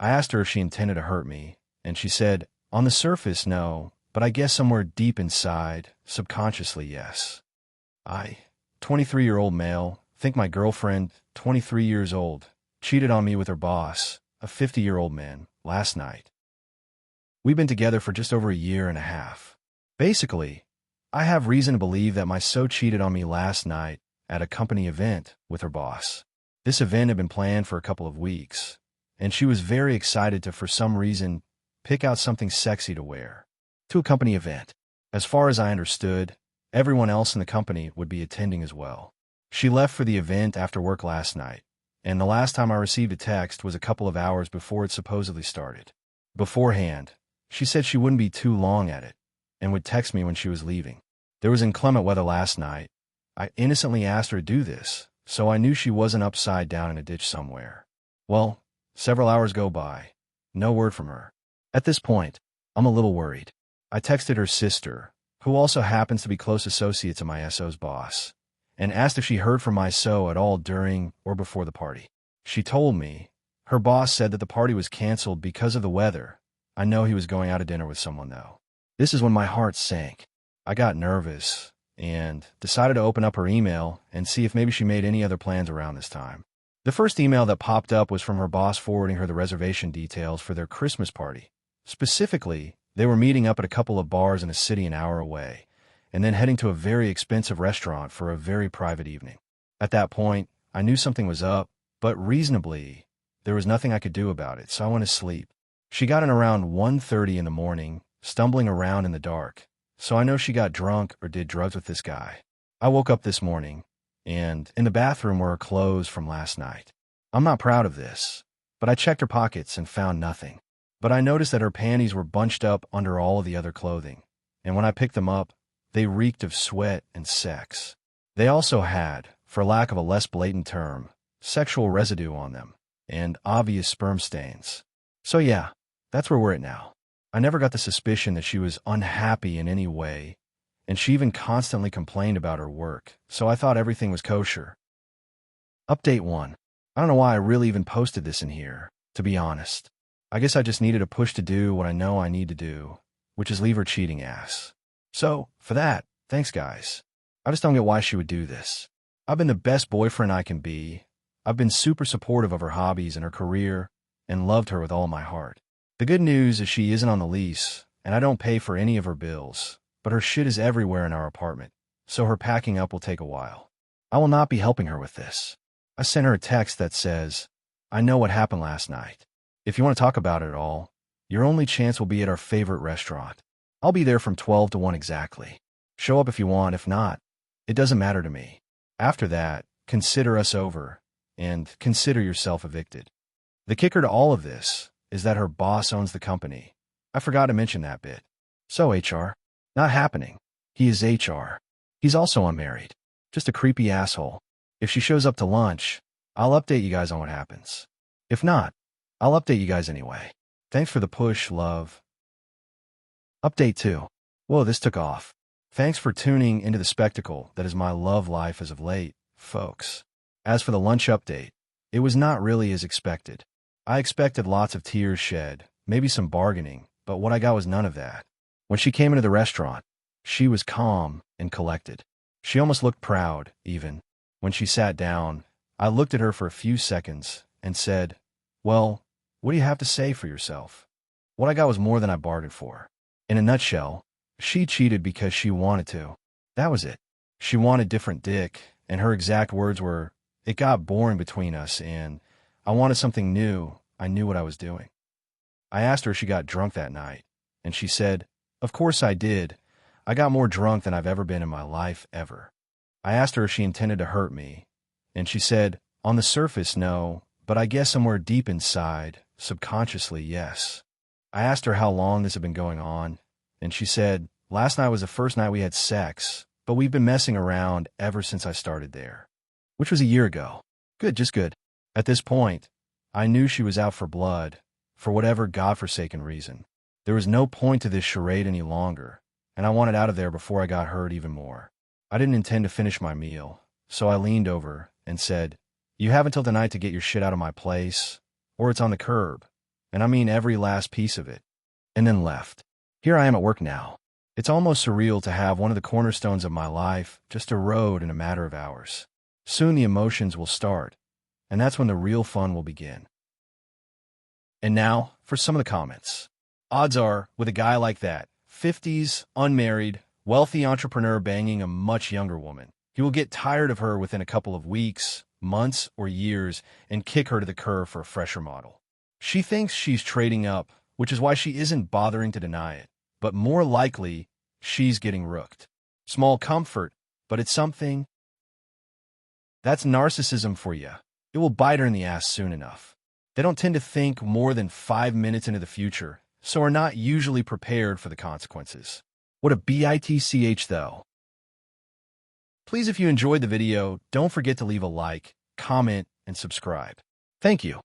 I asked her if she intended to hurt me, and she said, "On the surface, no, but I guess somewhere deep inside, subconsciously, yes." I, 23-year-old male, think my girlfriend, 23 years old, cheated on me with her boss, a 50-year-old man, last night. We've been together for just over a year and a half. Basically, I have reason to believe that my so cheated on me last night at a company event with her boss. This event had been planned for a couple of weeks, and she was very excited to, for some reason, pick out something sexy to wear to a company event. As far as I understood, everyone else in the company would be attending as well. She left for the event after work last night, and the last time I received a text was a couple of hours before it supposedly started. Beforehand, she said she wouldn't be too long at it, and would text me when she was leaving. There was inclement weather last night. I innocently asked her to do this, so I knew she wasn't upside down in a ditch somewhere. Well, several hours go by. No word from her. At this point, I'm a little worried. I texted her sister, who also happens to be close associates of my SO's boss, and asked if she heard from my SO at all during or before the party. She told me her boss said that the party was canceled because of the weather. I know he was going out to dinner with someone, though. This is when my heart sank. I got nervous and decided to open up her email and see if maybe she made any other plans around this time. The first email that popped up was from her boss forwarding her the reservation details for their Christmas party. Specifically, they were meeting up at a couple of bars in a city an hour away, and then heading to a very expensive restaurant for a very private evening. At that point, I knew something was up, but reasonably, there was nothing I could do about it, so I went to sleep. She got in around 1:30 in the morning, stumbling around in the dark, so I know she got drunk or did drugs with this guy. I woke up this morning, and in the bathroom were her clothes from last night. I'm not proud of this, but I checked her pockets and found nothing. But I noticed that her panties were bunched up under all of the other clothing, and when I picked them up, they reeked of sweat and sex. They also had, for lack of a less blatant term, sexual residue on them, and obvious sperm stains. So yeah, that's where we're at now. I never got the suspicion that she was unhappy in any way, and she even constantly complained about her work, so I thought everything was kosher. Update 1. I don't know why I really even posted this in here, to be honest. I guess I just needed a push to do what I know I need to do, which is leave her cheating ass. So, for that, thanks guys. I just don't get why she would do this. I've been the best boyfriend I can be. I've been super supportive of her hobbies and her career, and loved her with all my heart. The good news is she isn't on the lease, and I don't pay for any of her bills, but her shit is everywhere in our apartment, so her packing up will take a while. I will not be helping her with this. I sent her a text that says, "I know what happened last night. If you want to talk about it at all, your only chance will be at our favorite restaurant. I'll be there from 12 to 1 exactly. Show up if you want, if not, it doesn't matter to me. After that, consider us over, and consider yourself evicted." The kicker to all of this is that her boss owns the company. I forgot to mention that bit. So HR? Not happening. He is HR. He's also unmarried. Just a creepy asshole. If she shows up to lunch, I'll update you guys on what happens. If not, I'll update you guys anyway. Thanks for the push, love. Update 2. Whoa, this took off. Thanks for tuning into the spectacle that is my love life as of late, folks. As for the lunch update, it was not really as expected. I expected lots of tears shed, maybe some bargaining, but what I got was none of that. When she came into the restaurant, she was calm and collected. She almost looked proud, even. When she sat down, I looked at her for a few seconds and said, "Well, what do you have to say for yourself?" What I got was more than I bargained for. In a nutshell, she cheated because she wanted to. That was it. She wanted different dick, and her exact words were, "It got boring between us, and I wanted something new. I knew what I was doing." I asked her if she got drunk that night, and she said, "Of course I did. I got more drunk than I've ever been in my life, ever." I asked her if she intended to hurt me, and she said, "On the surface, no, but I guess somewhere deep inside, subconsciously, yes." I asked her how long this had been going on, and she said, "Last night was the first night we had sex, but we've been messing around ever since I started there," which was a year ago. Good, just good. At this point, I knew she was out for blood, for whatever godforsaken reason. There was no point to this charade any longer, and I wanted out of there before I got hurt even more. I didn't intend to finish my meal, so I leaned over and said, "You have until tonight to get your shit out of my place, or it's on the curb. and I mean every last piece of it, and then left. Here I am at work now. It's almost surreal to have one of the cornerstones of my life just erode in a matter of hours. Soon the emotions will start, and that's when the real fun will begin. And now, for some of the comments. Odds are, with a guy like that, 50s, unmarried, wealthy entrepreneur banging a much younger woman, he will get tired of her within a couple of weeks, months, or years and kick her to the curb for a fresher model. She thinks she's trading up, which is why she isn't bothering to deny it. But more likely, she's getting rooked. Small comfort, but it's something. That's narcissism for you. It will bite her in the ass soon enough. They don't tend to think more than 5 minutes into the future, so are not usually prepared for the consequences. What a bitch, though. Please, if you enjoyed the video, don't forget to leave a like, comment, and subscribe. Thank you.